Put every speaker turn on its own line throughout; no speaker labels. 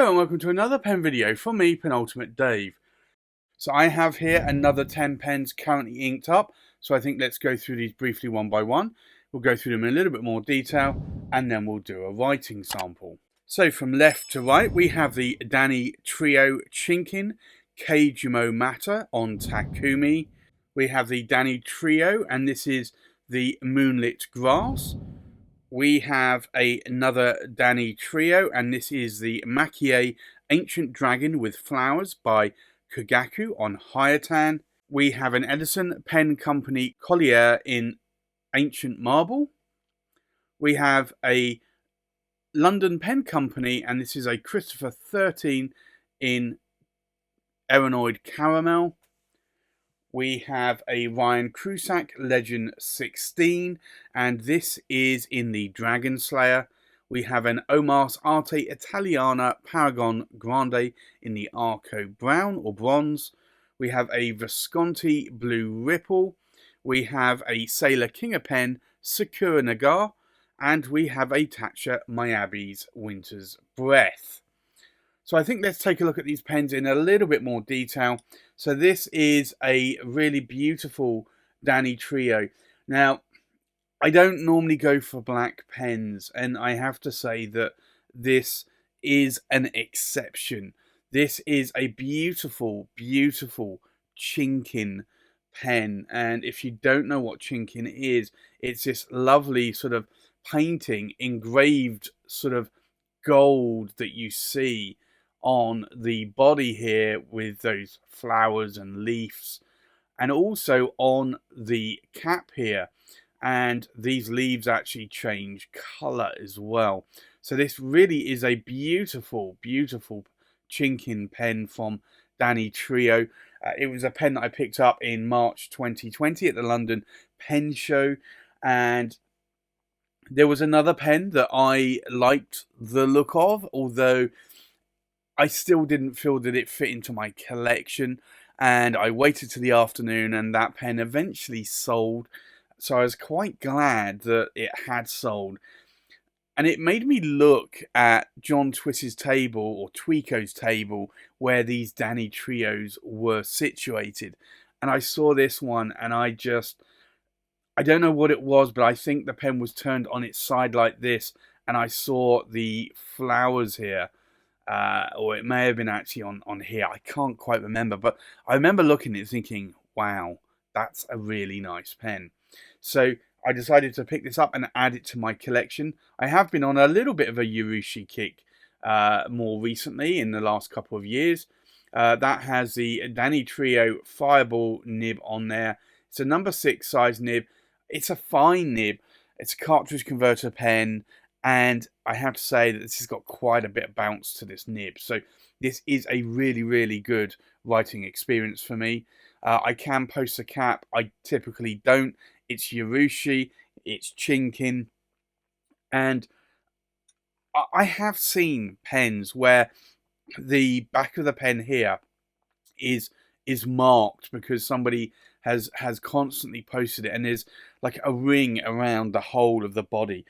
Hello and welcome to another pen video from me, Penultimate Dave. So I have here another 10 pens currently inked up, so I think let's go through these briefly one by one. We'll go through them in a little bit more detail and then we'll do a writing sample. So from left to right we have the Danitrio Chinkin Kage Matter on Takumi. We have the Danitrio and this is the Moonlit Grass. We have another Danitrio, and this is the Maki-e Ancient Dragon with Flowers by Kogaku on Hyotan. We have an Edison Pen Company Collier in Ancient Marble. We have a London Pen Company, and this is a Christopher 13 in Erinoid Caramel. We have a Ryan Krusac Legend 16, and this is in the Dragon Slayer. We have an OMAS Arte Italiana Paragon Grande in the Arco Brown or Bronze. We have a Visconti Blue Ripple. We have a Sailor King of Pen Sakura Nagare, and we have a Taccia Miyabi's Winter's Breath. So I think let's take a look at these pens in a little bit more detail. So this is a really beautiful Danitrio. Now, I don't normally go for black pens, and I have to say that this is an exception. This is a beautiful, beautiful Chinkin pen. And if you don't know what Chinkin is, it's this lovely sort of painting, engraved sort of gold that you see on the body here with those flowers and leaves, and also on the cap here, and these leaves actually change color as well. So this really is a beautiful, beautiful Chinkin pen from Danitrio. It was a pen that I picked up in March 2020 at the London Pen Show, and there was another pen that I liked the look of, although I still didn't feel that it fit into my collection, and I waited till the afternoon and that pen eventually sold, so I was quite glad that it had sold. And it made me look at John Twiss's table, or Tweako's table, where these Danitrios were situated, and I saw this one and I don't know what it was, but I think the pen was turned on its side like this, and I saw the flowers here. Or it may have been actually on here. I can't quite remember. But I remember looking at it thinking, wow, that's a really nice pen. So I decided to pick this up and add it to my collection. I have been on a little bit of a Urushi kick more recently in the last couple of years. That has the Danitrio Fireball nib on there. It's a number 6 size nib. It's a fine nib. It's a cartridge converter pen. And I have to say that this has got quite a bit of bounce to this nib. So this is a really, really good writing experience for me. I can post a cap. I typically don't. It's Urushi. It's Chinkin. And I have seen pens where the back of the pen here is marked because somebody has constantly posted it, and there's like a ring around the whole of the body.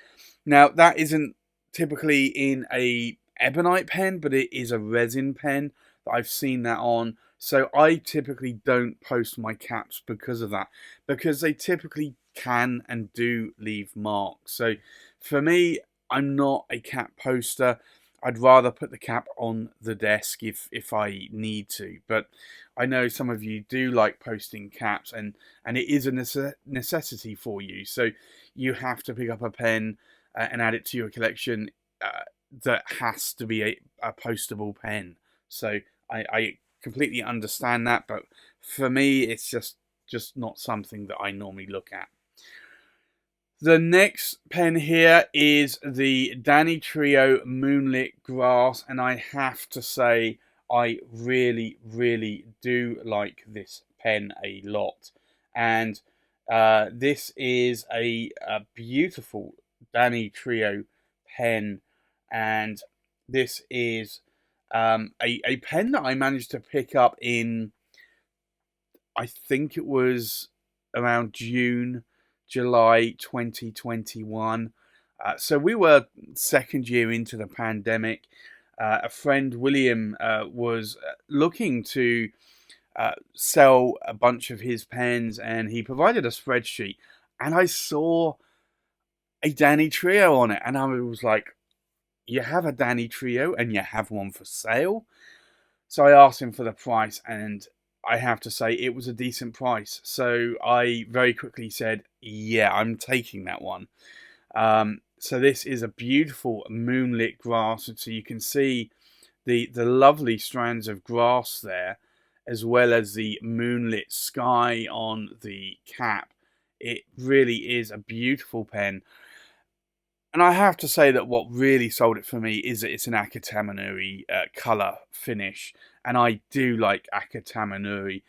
Now, that isn't typically in a ebonite pen, but it is a resin pen that I've seen that on. So I typically don't post my caps because of that, because they typically can and do leave marks. So for me, I'm not a cap poster. I'd rather put the cap on the desk if I need to. But I know some of you do like posting caps, and it is a necessity for you. So you have to pick up a pen and add it to your collection that has to be a postable pen. So I completely understand that, but for me it's just not something that I normally look at. The next pen here is the Danitrio Moonlit Grass, and I have to say I really, really do like this pen a lot. And this is a beautiful Danitrio pen, and this is a pen that I managed to pick up in, I think it was around July 2021. So we were second year into the pandemic. a friend, William, was looking to sell a bunch of his pens, and he provided a spreadsheet, and I saw a Danitrio on it, and I was like, you have a Danitrio and you have one for sale? So I asked him for the price, and I have to say it was a decent price. So I very quickly said, yeah, I'm taking that one. So this is a beautiful moonlit grass, and so you can see the lovely strands of grass there, as well as the moonlit sky on the cap. It really is a beautiful pen. And I have to say that what really sold it for me is that it's an Akatamanuri colour finish. And I do like Akatamanuri.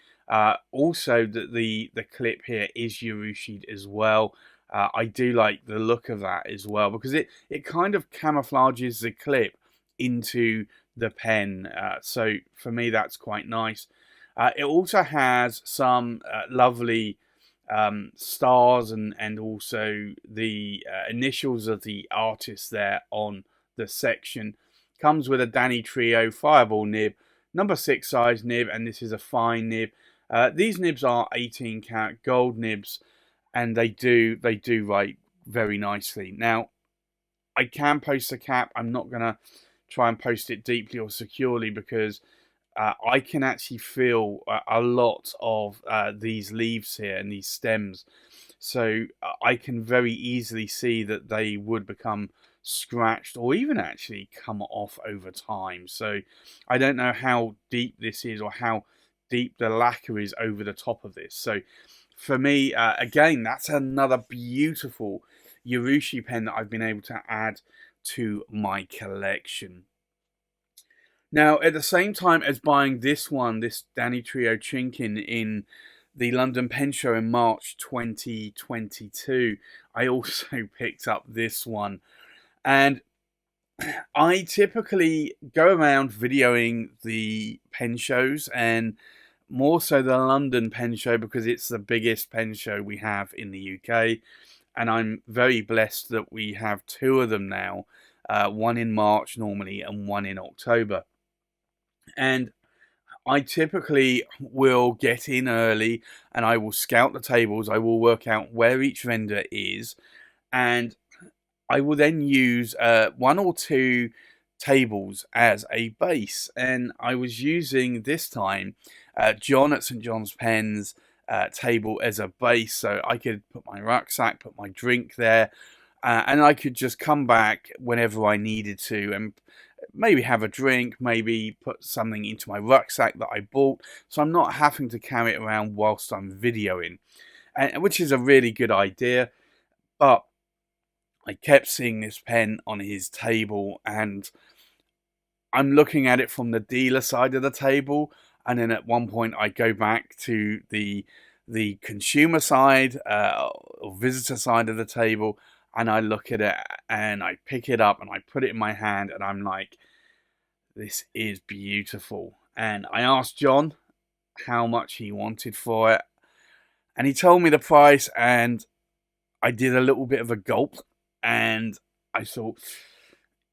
Also, the clip here is Urushi'd as well. I do like the look of that as well, because it kind of camouflages the clip into the pen. So for me, that's quite nice. It also has some lovely stars and also the initials of the artist there on the section. Comes with a Danitrio Fireball nib, number 6 size nib, and this is a fine nib. These nibs are 18 karat gold nibs, and they do write very nicely. Now, I can post the cap. I'm not going to try and post it deeply or securely, because I can actually feel a lot of these leaves here and these stems. So I can very easily see that they would become scratched or even actually come off over time. So I don't know how deep this is or how deep the lacquer is over the top of this. So for me, again, that's another beautiful Urushi pen that I've been able to add to my collection. Now, at the same time as buying this one, this Danitrio Chinkin in the London Pen Show in March 2022, I also picked up this one. And I typically go around videoing the pen shows, and more so the London Pen Show, because it's the biggest pen show we have in the UK. And I'm very blessed that we have 2 of them now, one in March normally and one in October. And I typically will get in early, and I will scout the tables. I will work out where each vendor is, and I will then use 1 or 2 tables as a base. And I was using this time John at St John's Pens table as a base, so I could put my rucksack, put my drink there, and I could just come back whenever I needed to and maybe have a drink, maybe put something into my rucksack that I bought, so I'm not having to carry it around whilst I'm videoing, which is a really good idea. But I kept seeing this pen on his table, and I'm looking at it from the dealer side of the table, and then at one point I go back to the consumer side or visitor side of the table, and I look at it and I pick it up and I put it in my hand, and I'm like, this is beautiful. And I asked John how much he wanted for it, and he told me the price, and I did a little bit of a gulp, and I thought,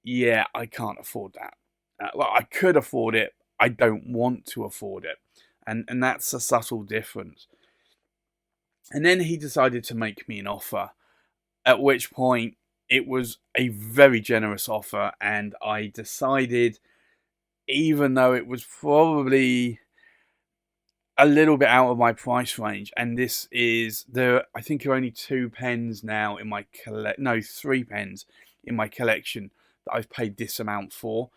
yeah, I can't afford that. Well, I could afford it. I don't want to afford it. And that's a subtle difference. And then he decided to make me an offer, at which point it was a very generous offer, and I decided, even though it was probably a little bit out of my price range, and this is I think there are only 2 pens now in my 3 pens in my collection that I've paid this amount for.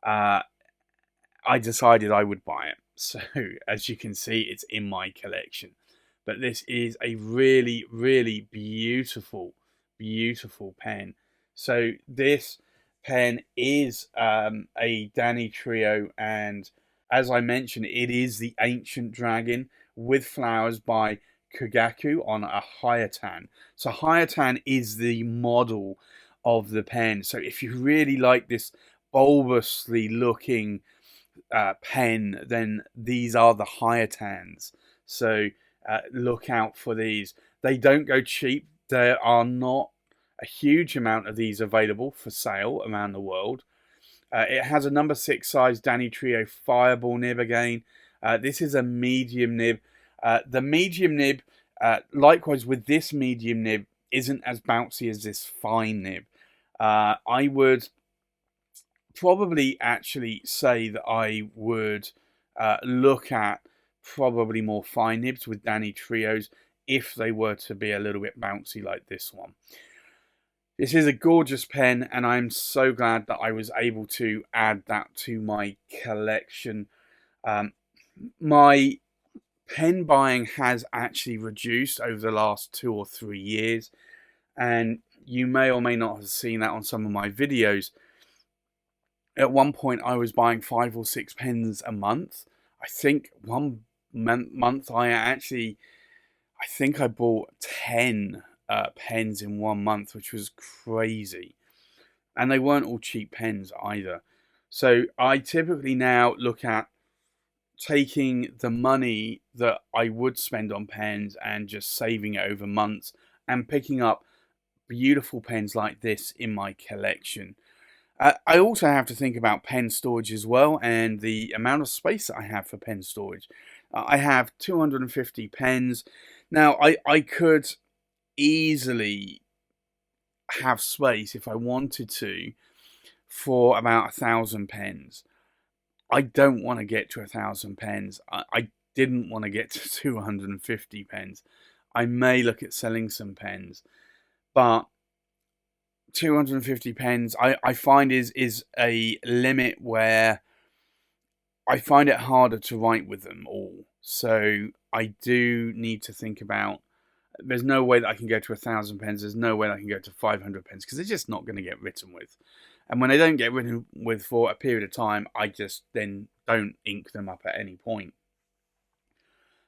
I decided I would buy it. So as you can see, it's in my collection. But this is a really, really beautiful, beautiful pen. So this pen is a Danitrio, and as I mentioned, it is the Ancient Dragon with flowers by Kogaku on a Hyotan. So Hyotan is the model of the pen. So if you really like this bulbously looking pen, then these are the Hyotans. So look out for these. They don't go cheap. There are not a huge amount of these available for sale around the world. It has a number 6 size Danitrio Fireball nib again. This is a medium nib. The medium nib, likewise with this medium nib, isn't as bouncy as this fine nib. I would probably actually say that I would look at probably more fine nibs with Danitrios if they were to be a little bit bouncy like this one. This is a gorgeous pen, and I'm so glad that I was able to add that to my collection. My pen buying has actually reduced over the last 2 or 3 years, and you may or may not have seen that on some of my videos. At one point, I was buying 5 or 6 pens a month. I think one month I think I bought 10 pens in 1 month, which was crazy. And they weren't all cheap pens either. So I typically now look at taking the money that I would spend on pens and just saving it over months and picking up beautiful pens like this in my collection. I also have to think about pen storage as well, and the amount of space that I have for pen storage. I have 250 pens. Now, I could easily have space if I wanted to for about 1,000 pens. I don't want to get to 1,000 pens. I didn't want to get to 250 pens. I may look at selling some pens, but 250 pens I find is a limit where I find it harder to write with them all. So I do need to think about, there's no way that I can go to 1,000 pens. There's no way that I can go to 500 pens because they're just not going to get written with. And when they don't get written with for a period of time, I just then don't ink them up at any point.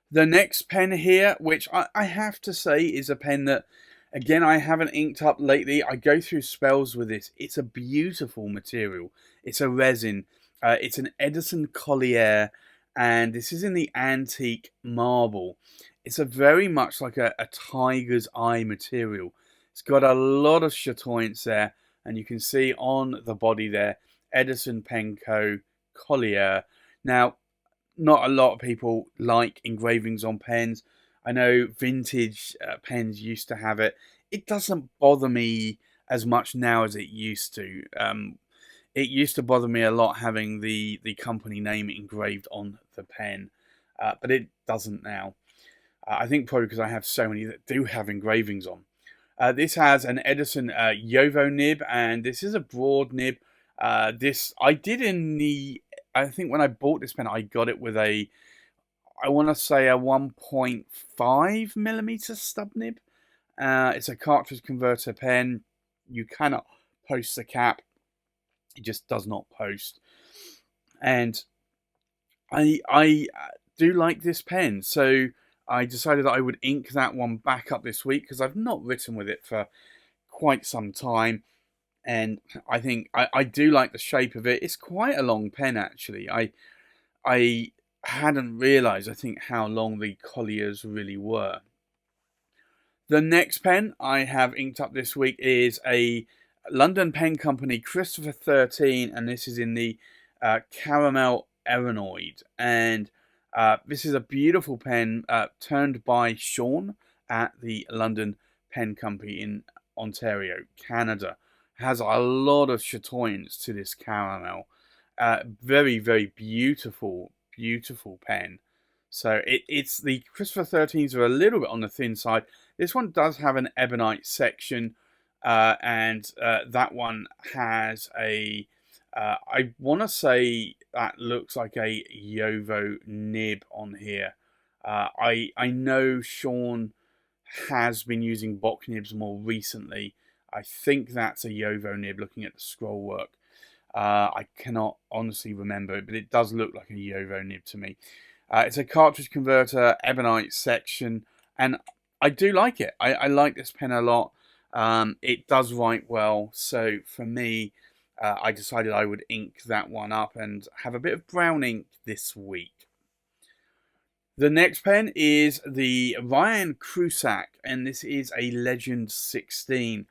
The next pen here, which I have to say is a pen that, again, I haven't inked up lately. I go through spells with this. It's a beautiful material. It's a resin. It's an Edison Collier, and this is in the antique marble. It's a very much like a tiger's eye material. It's got a lot of chatoyance there, and you can see on the body there, Edison Penco Collier. Now, not a lot of people like engravings on pens. I know vintage pens used to have it. It doesn't bother me as much now as it used to. It used to bother me a lot having the company name engraved on the pen, but it doesn't now. I think probably because I have so many that do have engravings on. This has an Edison Yovo nib, and this is a broad nib. This I did in the, I think when I bought this pen, I got it with a, I want to say a 1.5 millimeter stub nib. It's a cartridge converter pen. You cannot post the cap. It just does not post. And I do like this pen. So I decided that I would ink that one back up this week because I've not written with it for quite some time. And I think I do like the shape of it. It's quite a long pen, actually. I hadn't realised, I think, how long the Colliers really were. The next pen I have inked up this week is a London pen company, Christopher 13, and this is in the Caramel Erinoid. And this is a beautiful pen turned by Sean at the London Pen Company in Ontario, Canada. It has a lot of chatoyance to this caramel. Very, very beautiful, beautiful pen. So it's the Christopher 13s are a little bit on the thin side. This one does have an ebonite section, and that one has a, I want to say that looks like a Yovo nib on here. I know Sean has been using Bock nibs more recently. I think that's a Yovo nib looking at the scroll work. I cannot honestly remember it, but it does look like a Yovo nib to me. It's a cartridge converter ebonite section, and I do like it. I like this pen a lot. It does write well, so for me, I decided I would ink that one up and have a bit of brown ink this week. The next pen is the Ryan Krusac, and this is a Legend 16.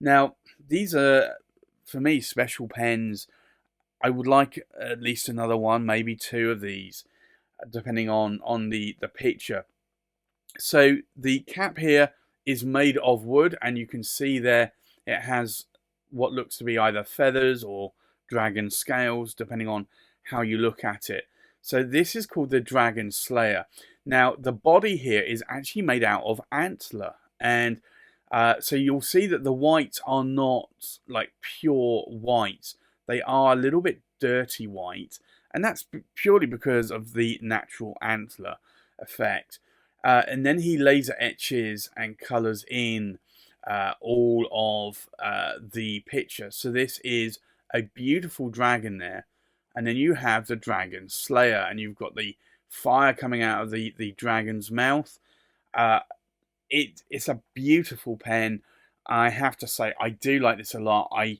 Now, these are, for me, special pens. I would like at least another one, maybe two of these, depending on the picture. So the cap here is made of wood, and you can see there it has what looks to be either feathers or dragon scales, depending on how you look at it. So this is called the Dragon Slayer. Now the body here is actually made out of antler, and so you'll see that the whites are not like pure white. They are a little bit dirty white, and that's purely because of the natural antler effect. And then he laser etches and colors in all of the picture. So this is a beautiful dragon there. And then you have the Dragon Slayer, and you've got the fire coming out of the dragon's mouth. It's a beautiful pen. I have to say, I do like this a lot. I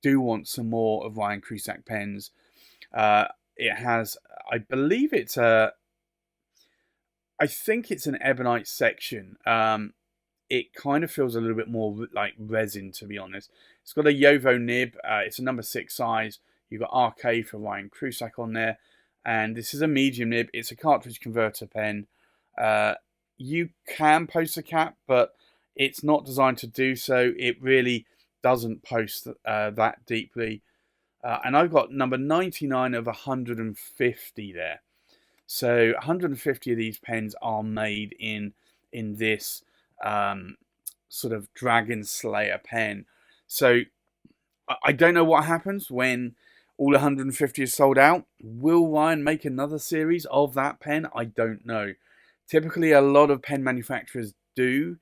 do want some more of Ryan Krusac pens. It has, I believe it's a, I think it's an ebonite section. It kind of feels a little bit more like resin, to be honest. It's got a Yovo nib. It's a number 6 size. You've got Arco for Ryan Krusac on there. And this is a medium nib. It's a cartridge converter pen. You can post a cap, but it's not designed to do so. It really doesn't post that deeply. And I've got number 99 of 150 there. So 150 of these pens are made in this sort of Dragon Slayer pen. So I don't know what happens when all 150 is sold out. Will Ryan make another series of that pen? I don't know. Typically, a lot of pen manufacturers do.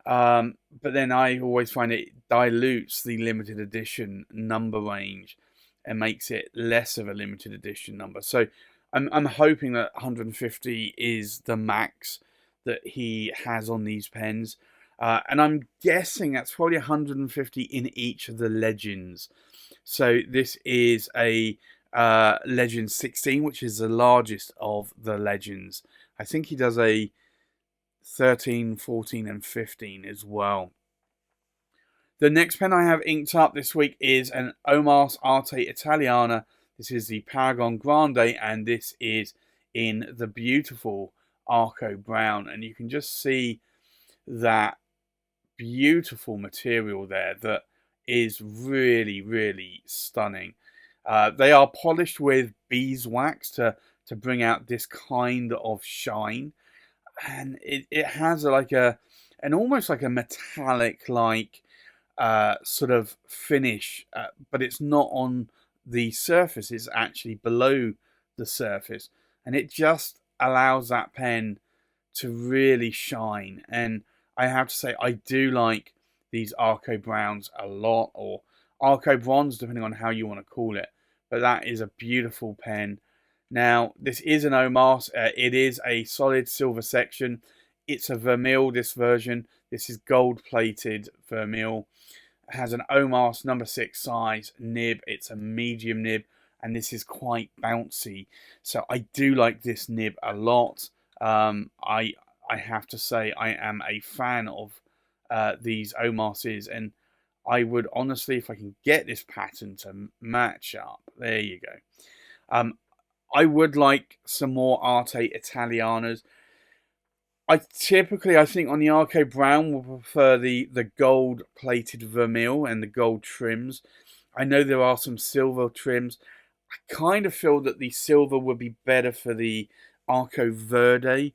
But then I always find it dilutes the limited edition number range and makes it less of a limited edition number. So I'm hoping that 150 is the max that he has on these pens. And I'm guessing that's probably 150 in each of the legends. So this is a Legend 16, which is the largest of the legends. I think he does a 13, 14, and 15 as well. The next pen I have inked up this week is an OMAS Arte Italiana. This is the Paragon Grande, and this is in the beautiful Arco Brown. And you can just see that beautiful material there that is really, really stunning. They are polished with beeswax to bring out this kind of shine. And it has like an almost like a metallic like sort of finish, but it's not on the surface, it's actually below the surface, and it just allows that pen to really shine. And I have to say, I do like these Arco Browns a lot, or Arco Bronze, depending on how you want to call it. But that is a beautiful pen. Now, this is an OMAS. It is a solid silver section. It's a vermeil, this version. This is gold-plated vermeil. It has an OMAS number 6 size nib. It's a medium nib, and this is quite bouncy. So I do like this nib a lot. I have to say I am a fan of these OMASs, and I would honestly, if I can get this pattern to match up, there you go. I would like some more Arte Italianas. I think on the Arco Brown will prefer the gold plated vermeil and the gold trims. I know there are some silver trims. I kind of feel that the silver would be better for the Arco Verde.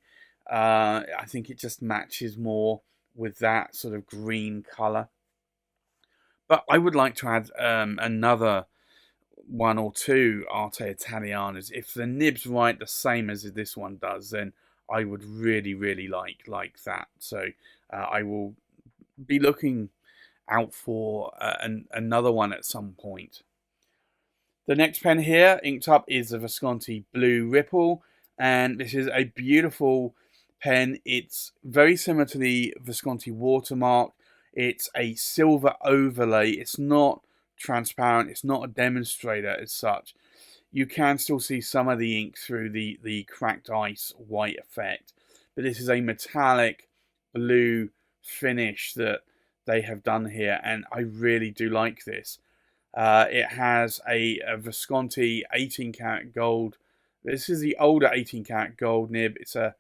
I think it just matches more with that sort of green colour. But I would like to add another one or two Arte Italianas. If the nib's right, the same as this one does, then I would really, really like that. So I will be looking out for another one at some point. The next pen here, inked up, is the Visconti Blue Ripple. And this is a beautiful pen. It's very similar to the Visconti Watermark. It's a silver overlay. It's not transparent. It's not a demonstrator as such. You can still see some of the ink through the cracked ice white effect. But this is a metallic blue finish that they have done here, and I really do like this. It has a Visconti 18 karat gold. This is the older 18 karat gold nib. It's a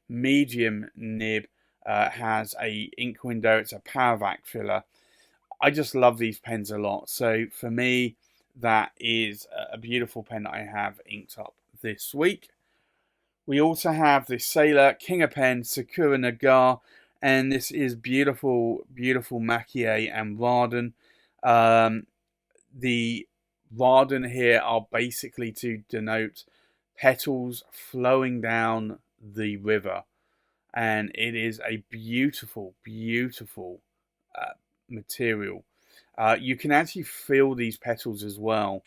medium nib. Has a ink window. It's a power vac filler. I just love these pens a lot. So for me, that is a beautiful pen that I have inked up this week. We also have the Sailor King of Pen Sakura Nagare, and this is beautiful, beautiful Maki-e and Raden. The Raden here are basically to denote petals flowing down the river, and it is a beautiful, beautiful material. You can actually feel these petals as well.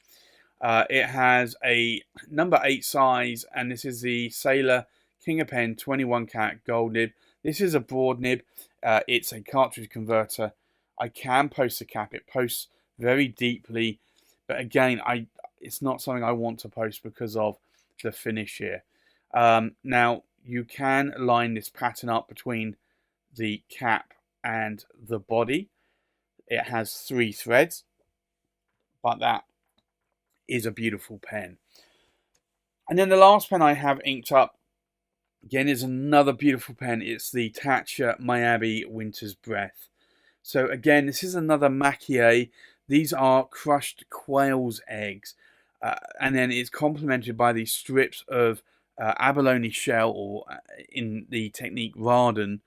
It has a number 8 size, and this is the Sailor King of Pen 21 karat gold nib. This is a broad nib. It's a cartridge converter. I can post the cap. It posts very deeply, but again, it's not something I want to post because of the finish here. Now, you can line this pattern up between the cap and the body. It has 3 threads, but that is a beautiful pen. And then the last pen I have inked up, again, is another beautiful pen. It's the Taccia Miyabi Winter's Breath. So again, this is another Maki-e. These are crushed quail's eggs. And then it's complemented by these strips of abalone shell, or in the technique Raden.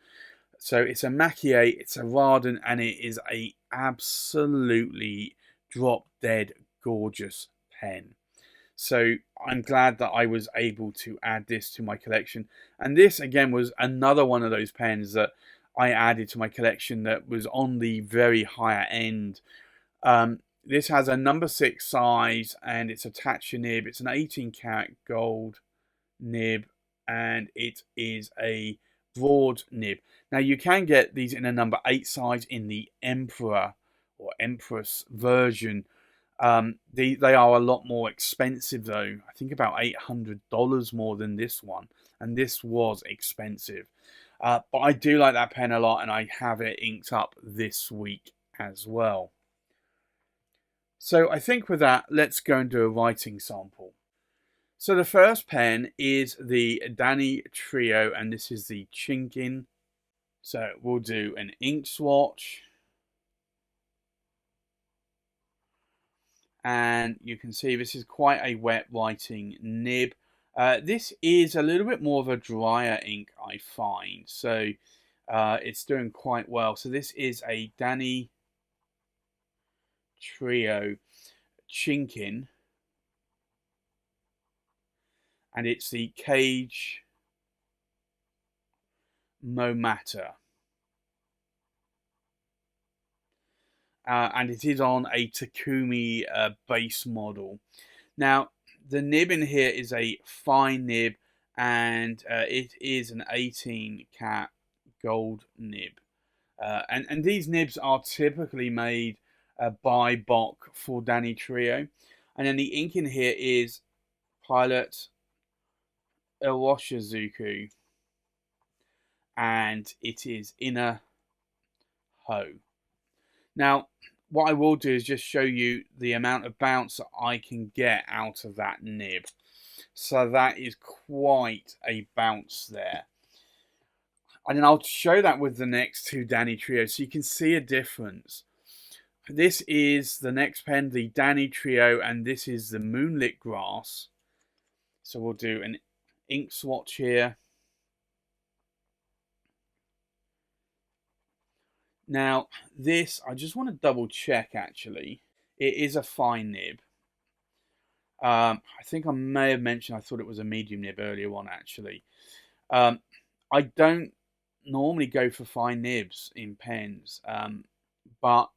So it's a Maki-e, it's a Raden, and it is a absolutely drop dead gorgeous pen. So I'm glad that I was able to add this to my collection. And this again was another one of those pens that I added to my collection that was on the very higher end. This has a number 6 size, and it's a Taccia nib. It's an 18 karat gold nib, and it is a broad nib. Now you can get these in a number 8 size in the Emperor or Empress version. They are a lot more expensive though. I think about $800 more than this one, and this was expensive. But I do like that pen a lot, and I have it inked up this week as well. So I think with that, let's go and do a writing sample. So the first pen is the Danitrio, and this is the Chinkin. So we'll do an ink swatch. And you can see this is quite a wet writing nib. This is a little bit more of a drier ink, I find. So it's doing quite well. So this is a Danitrio Chinkin. And it's the Kage Momata. And it is on a Takumi base model. Now, the nib in here is a fine nib, and it is an 18 cat gold nib. And these nibs are typically made by Bok for Danitrio. And then the ink in here is Pilot Iroshizuku, and it is Inner Ho. Now, what I will do is just show you the amount of bounce that I can get out of that nib. So that is quite a bounce there. And then I'll show that with the next two Danitrio, so you can see a difference. This is the next pen, the Danitrio, and this is the Moonlit Grass. So we'll do an ink swatch here. Now, this, I just want to double check actually. It is a fine nib. I think I may have mentioned I thought it was a medium nib earlier on actually. I don't normally go for fine nibs in pens, but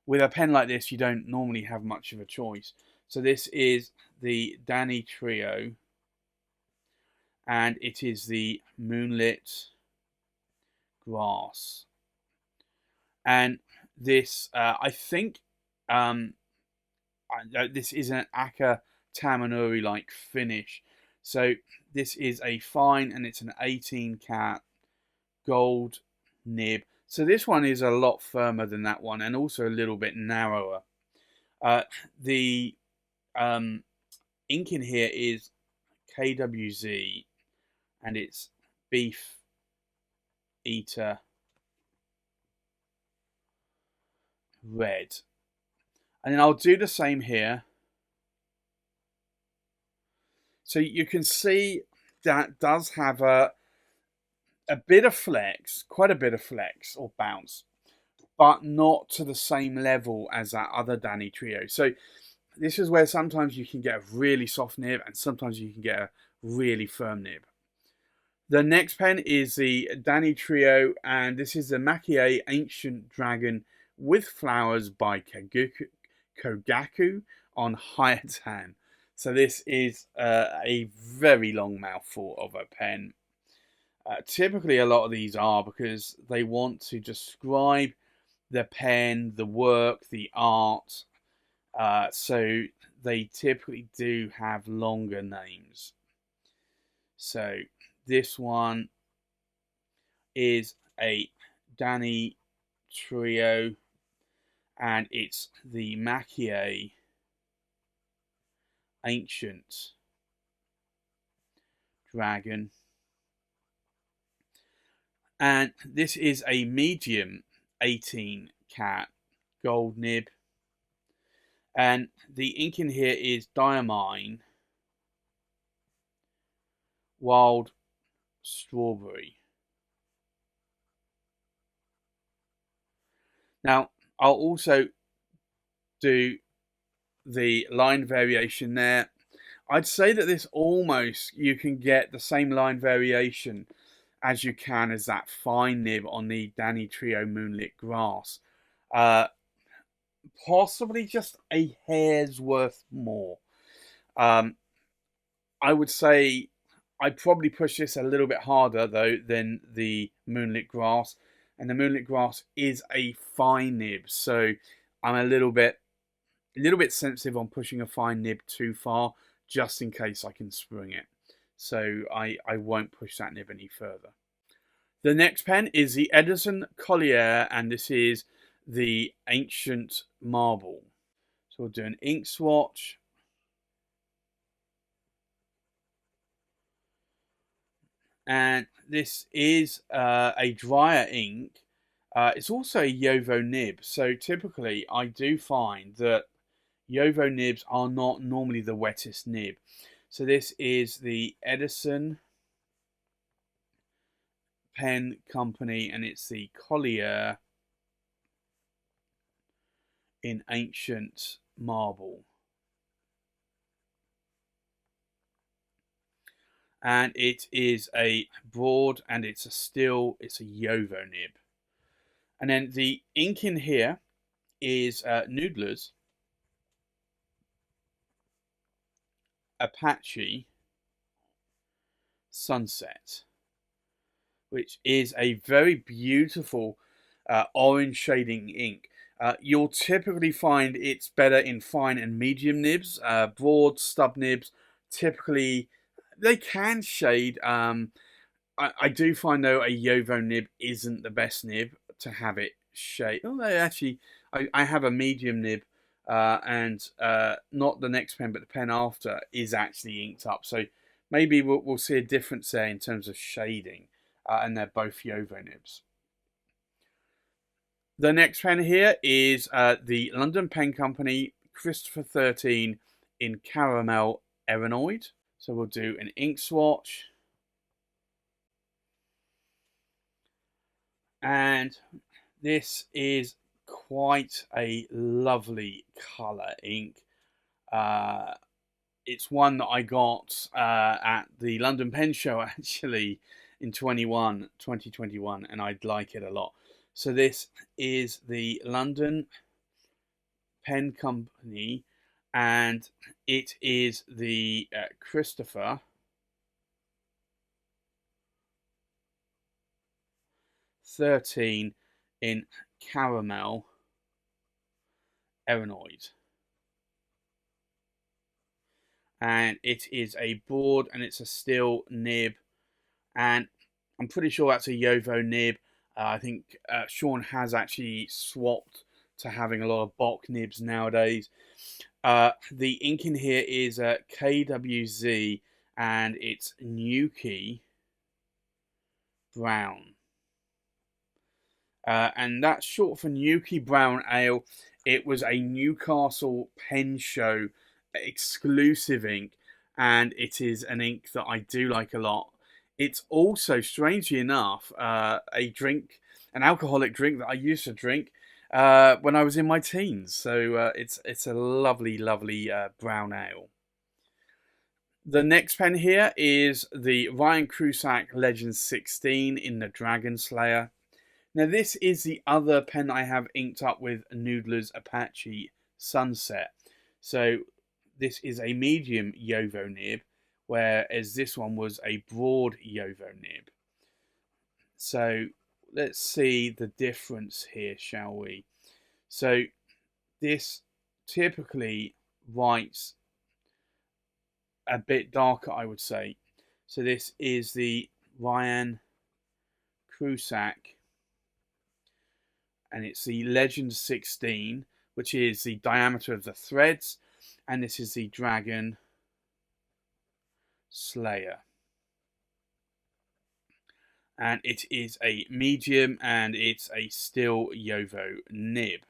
with a pen like this, you don't normally have much of a choice. So this is the Danitrio, and it is the Moonlit Grass. And this, I think, this is an Aka Tamanuri-like finish. So this is a fine, and it's an 18 cat gold nib. So this one is a lot firmer than that one, and also a little bit narrower. The ink in here is KWZ, and it's Beef Eater Red. And then I'll do the same here. So you can see that does have a bit of flex, quite a bit of flex or bounce, but not to the same level as that other Danitrio. So this is where sometimes you can get a really soft nib and sometimes you can get a really firm nib. The next pen is the Danitrio, and this is the Maki-e Ancient Dragon with Flowers by Kogaku on Hyotan. So this is a very long mouthful of a pen. Typically a lot of these are because they want to describe the pen, the work, the art. So they typically do have longer names. So this one is a Danitrio, and it's the Maki-e Ancient Dragon. And this is a medium 18 cat gold nib. And the ink in here is Diamine Wild Strawberry. Now, I'll also do the line variation there. I'd say that this almost, you can get the same line variation as you can as that fine nib on the Danitrio Moonlit Grass. Possibly just a hair's worth more. I would say I'd probably push this a little bit harder though than the Moonlit Grass, and the Moonlit Grass is a fine nib, so I'm a little bit sensitive on pushing a fine nib too far, just in case I can spring it. So I won't push that nib any further. The next pen is the Edison Collier, and this is the Ancient Marble. So we'll do an ink swatch. And this is a drier ink. It's also a Yovo nib. So typically I do find that Yovo nibs are not normally the wettest nib. So this is the Edison Pen Company, and it's the Collier in Ancient Marble. And it is a broad, and it's a Yovo nib. And then the ink in here is Noodler's Apache Sunset, which is a very beautiful orange shading ink. You'll typically find it's better in fine and medium nibs. Broad stub nibs, typically, they can shade. I do find, though, a Yovo nib isn't the best nib to have it shade. Although, actually, I have a medium nib, and not the next pen, but the pen after is actually inked up. So maybe we'll see a difference there in terms of shading, and they're both Yovo nibs. The next pen here is the London Pen Company Christopher 13 in Caramel Erinoid. So we'll do an ink swatch. And this is quite a lovely colour ink. It's one that I got at the London Pen Show actually in 2021, and I'd like it a lot. So this is the London Pen Company, and it is the Christopher 13 in Caramel Erinoid. And it is a board, and it's a steel nib, and I'm pretty sure that's a Yovo nib. I think Sean has actually swapped to having a lot of Bock nibs nowadays. The ink in here is KWZ, and it's Nuki Brown. And that's short for Nuki Brown Ale. It was a Newcastle Pen Show exclusive ink, and it is an ink that I do like a lot. It's also, strangely enough, an alcoholic drink that I used to drink when I was in my teens. So it's a lovely, lovely brown ale. The next pen here is the Ryan Krusac Legends 16 in the Dragon Slayer. Now this is the other pen I have inked up with Noodler's Apache Sunset. So this is a medium Yovo nib, whereas this one was a broad Yovo nib. So let's see the difference here, shall we? So this typically writes a bit darker, I would say. So this is the Ryan Krusac, and it's the Legend 16, which is the diameter of the threads, and this is the Dragon Slayer. And it is a medium, and it's a still Yovo nib.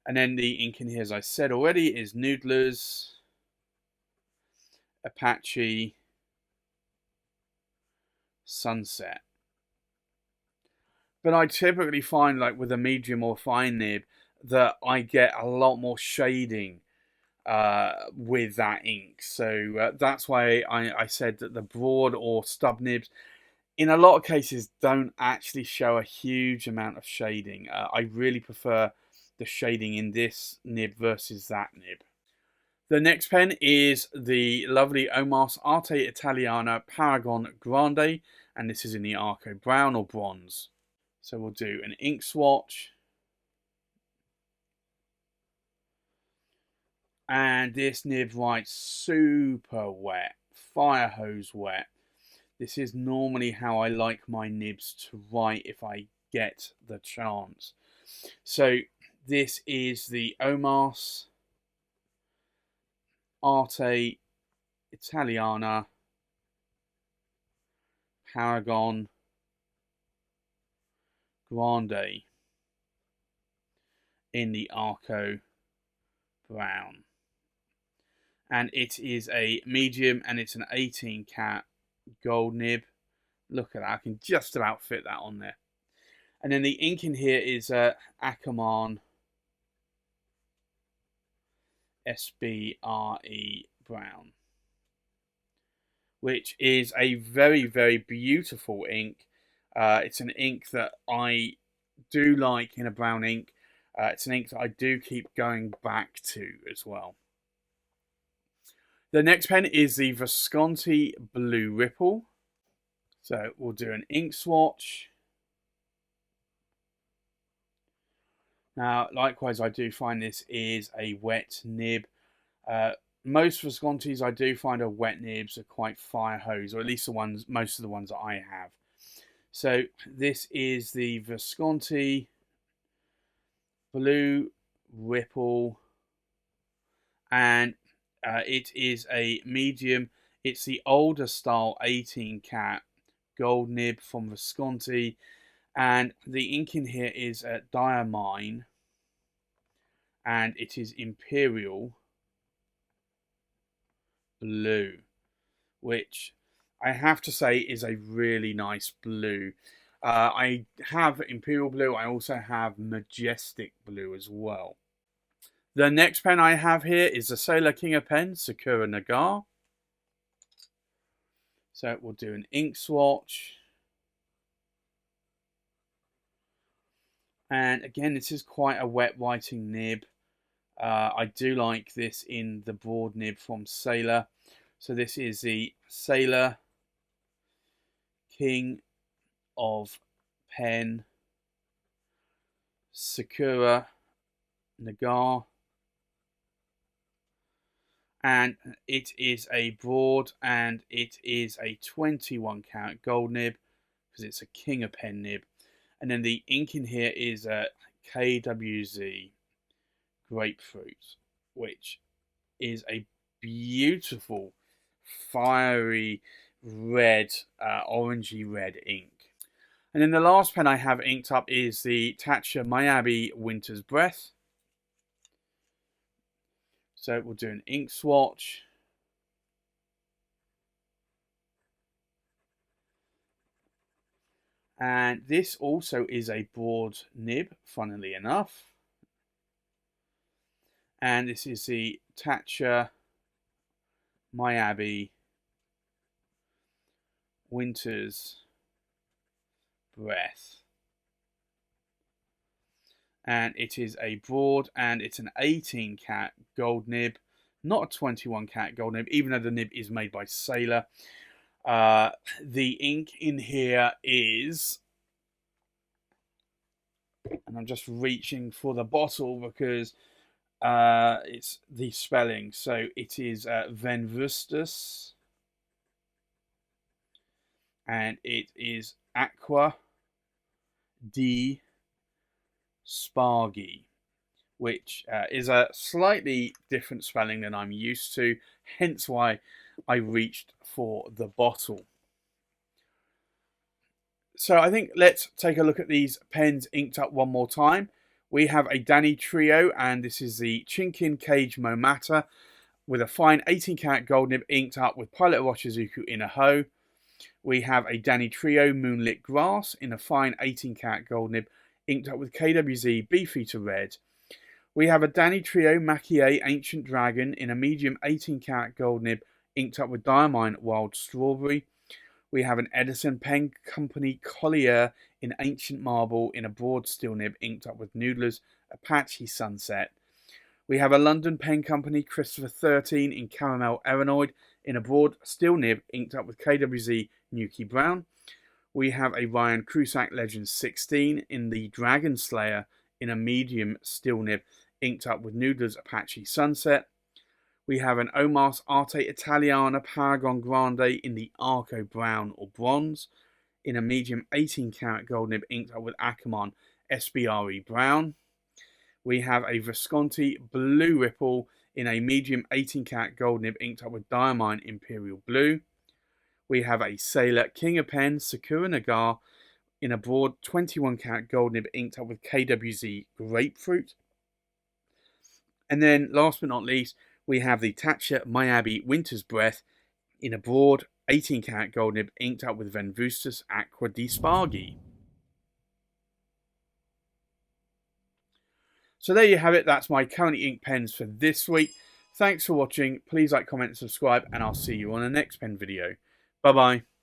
And then the ink in here, as I said already, is Noodler's Apache Sunset. But I typically find, like with a medium or fine nib, that I get a lot more shading with that ink. So that's why I said that the broad or stub nibs, in a lot of cases, don't actually show a huge amount of shading. I really prefer the shading in this nib versus that nib. The next pen is the lovely OMAS Arte Italiana Paragon Grande, and this is in the Arco Brown or Bronze. So we'll do an ink swatch. And this nib writes super wet, fire hose wet. This is normally how I like my nibs to write if I get the chance. So this is the OMAS Arte Italiana Paragon Grande in the Arco Brown. And it is a medium, and it's an 18 cat gold nib. Look at that, I can just about fit that on there. And then the ink in here is Ackerman SBRE Brown, which is a very, very beautiful ink. It's an ink that I do like in a brown ink. It's an ink that I do keep going back to as well. The next pen is the Visconti Blue Ripple. So we'll do an ink swatch. Now, likewise, I do find this is a wet nib. Most Viscontis I do find are wet nibs are quite fire hose, or at least most of the ones that I have. So this is the Visconti Blue Ripple, and it is a medium. It's the older style 18 cat gold nib from Visconti, and the ink in here is Diamine, and it is Imperial Blue, which I have to say is a really nice blue. I have Imperial Blue. I also have Majestic Blue as well. The next pen I have here is the Sailor King of Pens, Sakura Nagare. So we'll do an ink swatch. And again, this is quite a wet writing nib. I do like this in the broad nib from Sailor. So this is the Sailor King of Pen, Sakura Nagare. And it is a broad, and it is a 21 carat gold nib, because it's a King of Pen nib. And then the ink in here is KWZ Grapefruit, which is a beautiful fiery red, orangey red ink. And then the last pen I have inked up is the Taccia Miyabi Winter's Breath. So we'll do an ink swatch. And this also is a broad nib, funnily enough. And this is the Taccia Miyabi Winter's Breath. And it is a broad, and it's an 18 cat gold nib, not a 21 cat gold nib, even though the nib is made by Sailor. The ink in here is, and I'm just reaching for the bottle because it's the spelling. So it is Venvustus, and it is Aqua di Spargi, which is a slightly different spelling than I'm used to, hence why I reached for the bottle. So I think let's take a look at these pens inked up one more time. We have a Danitrio, and this is the Chinkin Kage Momata with a fine 18 karat gold nib inked up with Pilot Wachizuku in a hoe. We have a Danitrio Moonlit Grass in a fine 18 karat gold nib inked up with KWZ Beefeater Red. We have a Danitrio Maki-e Ancient Dragon in a medium 18 karat gold nib inked up with Diamine Wild Strawberry. We have an Edison Pen Company Collier in Ancient Marble in a broad steel nib inked up with Noodler's Apache Sunset. We have a London Pen Company Christopher 13 in Caramel Erinoid in a broad steel nib inked up with KWZ Nuki Brown. We have a Ryan Krusac Legends 16 in the Dragon Slayer in a medium steel nib inked up with Noodler's Apache Sunset. We have an OMAS Arte Italiana Paragon Grande in the Arco Brown or Bronze in a medium 18 karat gold nib inked up with Akamon SBRE Brown. We have a Visconti Blue Ripple in a medium 18 karat gold nib inked up with Diamine Imperial Blue. We have a Sailor King of Pen Sakura Nagare in a broad 21 karat gold nib inked up with KWZ Grapefruit. And then last but not least, we have the Taccia Miyabi Winter's Breath in a broad 18 karat gold nib inked up with Venvustus Aqua di Spargi. So there you have it. That's my currently inked pens for this week. Thanks for watching. Please like, comment, and subscribe, and I'll see you on the next pen video. Bye-bye.